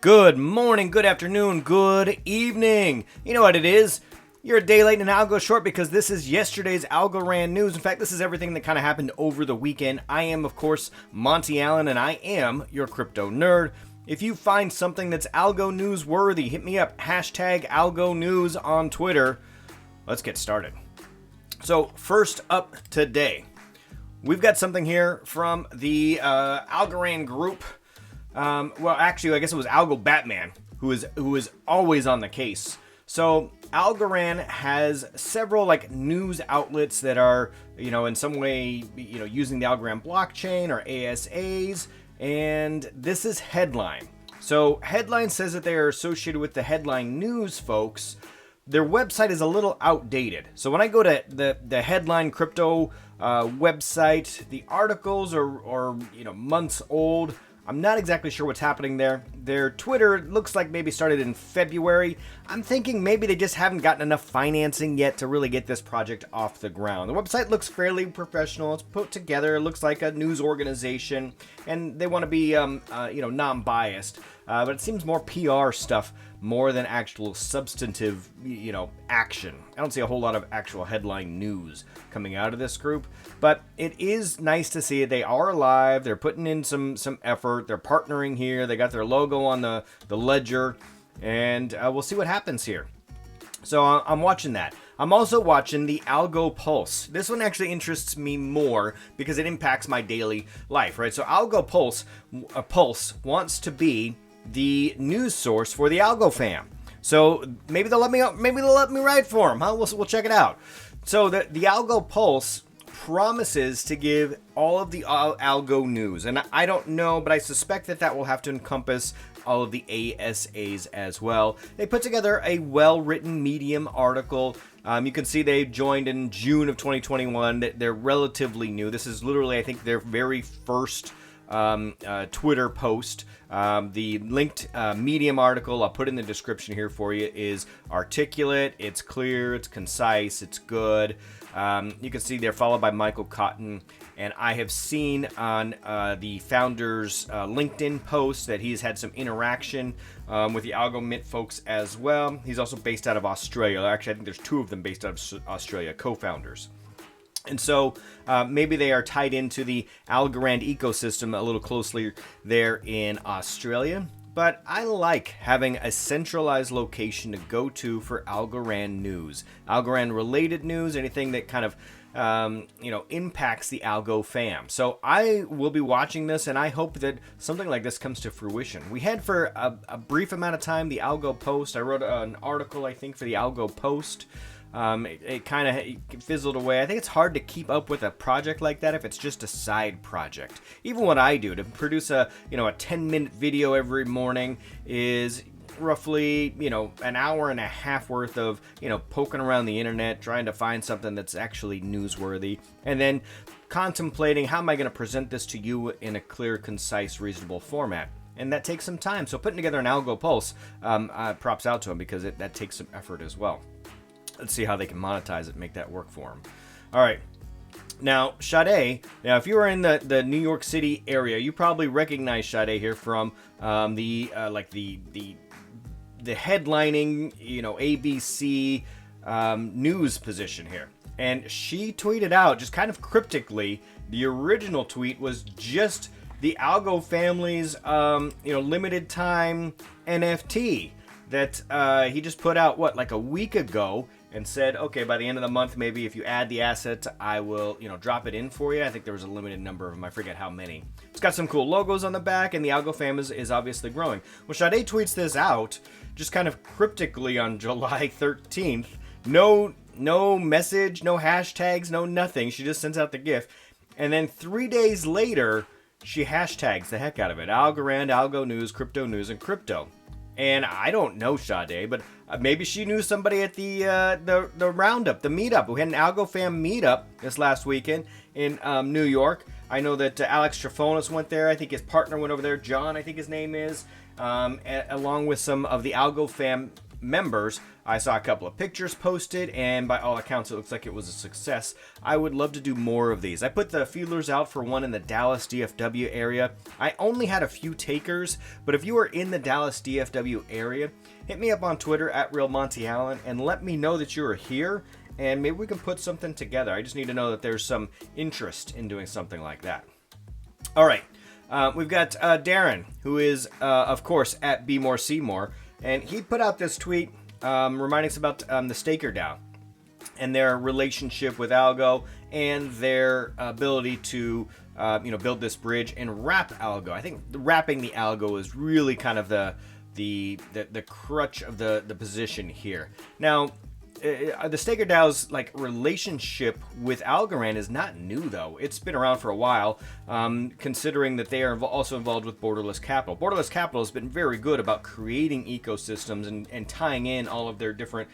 Good morning, good afternoon, good evening. You know what it is. You're a day late and an algo short because this is yesterday's Algorand news. In fact, this is everything that kind of happened over the weekend. I am, of course, Monty Allen, and I am your crypto nerd. If you find something that's algo news worthy, hit me up, hashtag algo news on Twitter. Let's get started. So first up today, we've got something here from the Algorand group. Well, actually, I guess it was Algo Batman, who is always on the case. So Algorand has several news outlets that are, in some way, using the Algorand blockchain or ASAs. And this is Headline. So Headline says that they are associated with the Headline News folks. Their website is a little outdated. So when I go to the Headline crypto website, the articles are months old. I'm not exactly sure what's happening there. Their Twitter looks like maybe started in February. I'm thinking maybe they just haven't gotten enough financing yet to really get this project off the ground. The website looks fairly professional. It's put together. It looks like a news organization, and they want to be, non-biased. But it seems more PR stuff more than actual substantive, action. I don't see a whole lot of actual headline news coming out of this group, but it is nice to see they are alive. They're putting in some effort. They're partnering here. They got their logo on the ledger, and we'll see what happens here. So I'm watching that. I'm also watching the Algo Pulse. This one actually interests me more because it impacts my daily life, right? So Algo Pulse wants to be the news source for the Algo fam. So maybe they'll let me write for them, huh? We'll check it out. So the Algo Pulse promises to give all of the algo news, and I don't know, but I suspect that will have to encompass all of the ASAs as well. They put together a well-written Medium article. You can see they joined in June of 2021. They're relatively new. This is literally, I think, their very first Twitter post. The linked Medium article I'll put in the description here for you is articulate, it's clear, it's concise, it's good. You can see they're followed by Michael Cotton, and I have seen on the founder's LinkedIn post that he's had some interaction with the Algo Mint folks as well. He's also based out of Australia. Actually, I think there's two of them based out of Australia, co-founders. And so maybe they are tied into the Algorand ecosystem a little closely there in Australia. But I like having a centralized location to go to for Algorand news. Algorand related news, anything that kind of impacts the Algo fam. So I will be watching this, and I hope that something like this comes to fruition. We had for a brief amount of time the Algo Post. I wrote an article, I think, for the Algo Post. It kind of fizzled away. I think it's hard to keep up with a project like that if it's just a side project. Even what I do to produce a 10-minute video every morning is roughly, an hour and a half worth of, poking around the internet, trying to find something that's actually newsworthy, and then contemplating how am I going to present this to you in a clear, concise, reasonable format. And that takes some time. So putting together an Algo Pulse, props out to them because that takes some effort as well. Let's see how they can monetize it and make that work for them. All right. Now, Sade. Now, if you are in the New York City area, you probably recognize Sade here from the headlining, ABC news position here. And she tweeted out, just kind of cryptically, the original tweet was just the Algo family's, limited time NFT that he just put out, a week ago. And said, okay, by the end of the month, maybe if you add the assets, I will, drop it in for you. I think there was a limited number of them. I forget how many. It's got some cool logos on the back, and the Algo fam is obviously growing. Well, Sade tweets this out, just kind of cryptically on July 13th. No message, no hashtags, no nothing. She just sends out the GIF. And then 3 days later, she hashtags the heck out of it. Algorand, Algo News, Crypto News, and Crypto. And I don't know Sade, but maybe she knew somebody at the roundup, the meetup. We had an Algo fam meetup this last weekend in New York. I know that Alex Trafonis went there. I think his partner went over there. John, I think his name is, along with some of the Algo fam members. I saw a couple of pictures posted, and by all accounts, it looks like it was a success. I would love to do more of these. I put the feelers out for one in the Dallas DFW area. I only had a few takers, but if you are in the Dallas DFW area, hit me up on Twitter at RealMontyAllen and let me know that you are here, and maybe we can put something together. I just need to know that there's some interest in doing something like that. All right, we've got Darren, who is, of course, at Be More See More, and he put out this tweet reminding us about the Staker DAO and their relationship with ALGO and their ability to build this bridge and wrap ALGO. I think wrapping the ALGO is really kind of the crutch of the position here. Now, the Staker DAO's relationship with Algorand is not new, though. It's been around for a while, considering that they are also involved with Borderless Capital. Borderless Capital has been very good about creating ecosystems and tying in all of their different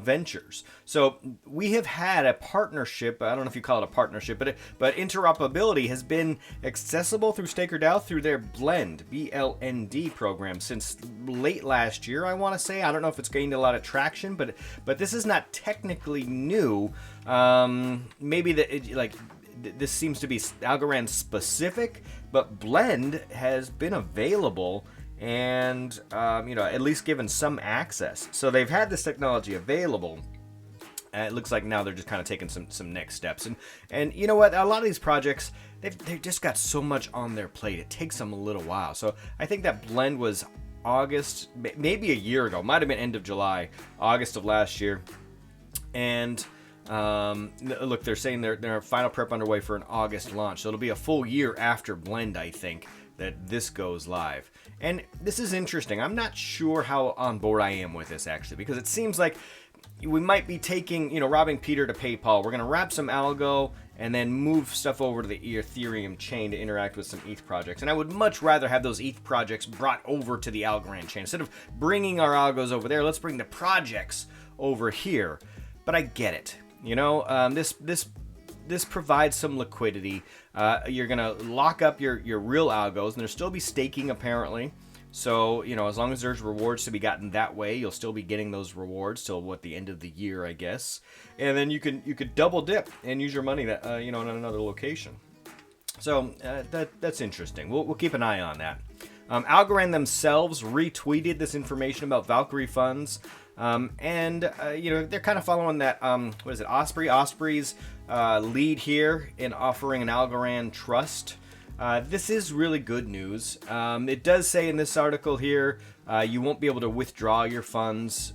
ventures. So we have had a partnership. I don't know if you call it a partnership, but interoperability has been accessible through Staker DAO through their Blend, BLND program since late last year, I want to say. I don't know if it's gained a lot of traction, but this is not technically new. Maybe this seems to be Algorand specific, but Blend has been available and at least given some access. So they've had this technology available. It looks like now they're just kind of taking some next steps. And you know what? A lot of these projects, they've just got so much on their plate. It takes them a little while. So I think that Blend was August, maybe a year ago. Might have been end of July, August of last year. And look, they're saying their final prep underway for an August launch. So it'll be a full year after Blend, I think, that this goes live. And this is interesting. I'm not sure how on board I am with this, actually, because it seems like we might be taking, robbing Peter to pay Paul. We're going to wrap some algo and then move stuff over to the Ethereum chain to interact with some ETH projects. And I would much rather have those ETH projects brought over to the Algorand chain. Instead of bringing our algos over there, let's bring the projects over here. But I get it. This provides some liquidity. You're going to lock up your real algos, and there'll still be staking, apparently. So, as long as there's rewards to be gotten that way, you'll still be getting those rewards till the end of the year, I guess. And then you could double dip and use your money that in another location. So that's interesting. We'll keep an eye on that. Algorand themselves retweeted this information about Valkyrie funds. They're kind of following that, Osprey's lead here in offering an Algorand trust. This is really good news. It does say in this article here, you won't be able to withdraw your funds,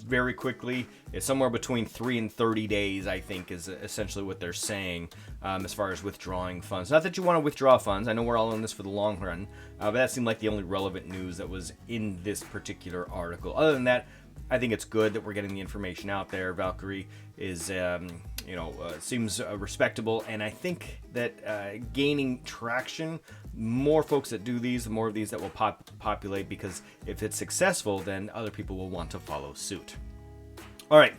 very quickly. It's somewhere between 3 and 30 days, I think, is essentially what they're saying, as far as withdrawing funds. Not that you want to withdraw funds. I know we're all in this for the long run, but that seemed like the only relevant news that was in this particular article. Other than that, I think it's good that we're getting the information out there. Valkyrie is, seems respectable, and I think that gaining traction, more folks that do these, the more of these that will populate, because if it's successful, then other people will want to follow suit. All right.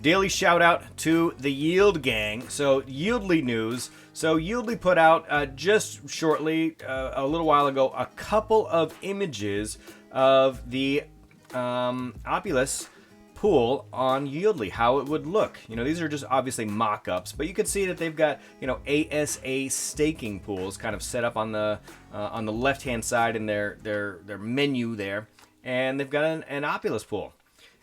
Daily shout out to the Yield Gang. So Yieldly news. So Yieldly put out just shortly, a little while ago, a couple of images of the Opulus pool on Yieldly, how it would look. These are just obviously mock-ups, but you can see that they've got, ASA staking pools kind of set up on the left-hand side in their menu there, and they've got an Opulus pool.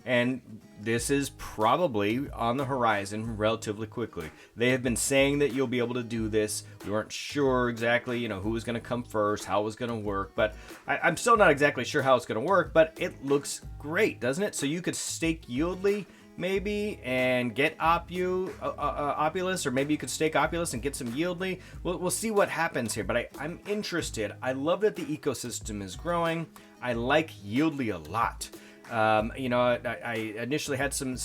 And this is probably on the horizon relatively quickly. They have been saying that you'll be able to do this. We weren't sure exactly, who was going to come first, how it was going to work. But I'm still not exactly sure how it's going to work, but it looks great, doesn't it? So you could stake Yieldly, maybe, and get Opulus, or maybe you could stake Opulus and get some Yieldly. We'll see what happens here, but I'm interested. I love that the ecosystem is growing. I like Yieldly a lot. I initially had some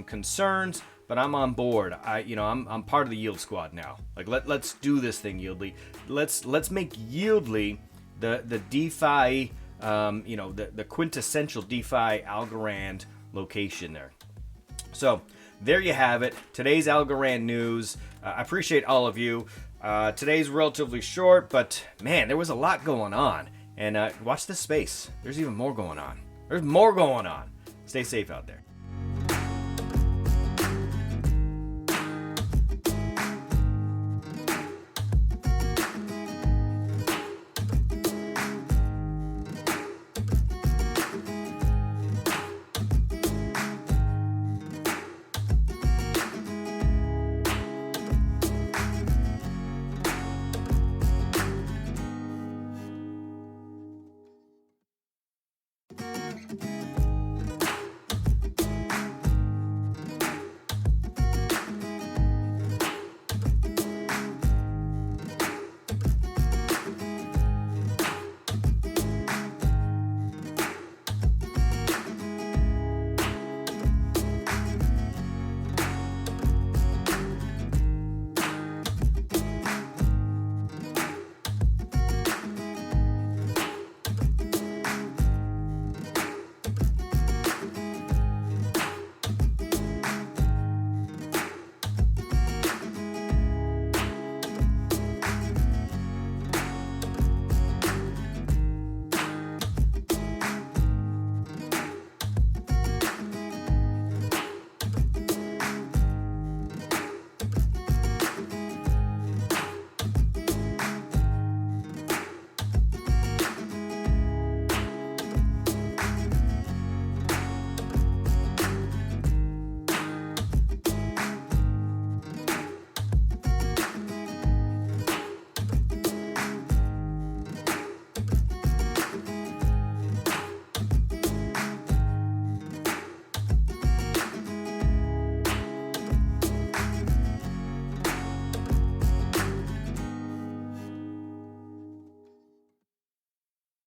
concerns, but I'm on board. I'm part of the Yield Squad now. Let's do this thing, Yieldly. Let's make Yieldly the DeFi, the quintessential DeFi Algorand location there. So there you have it. Today's Algorand news. I appreciate all of you. Today's relatively short, but man, there was a lot going on. And watch this space. There's even more going on. There's more going on. Stay safe out there.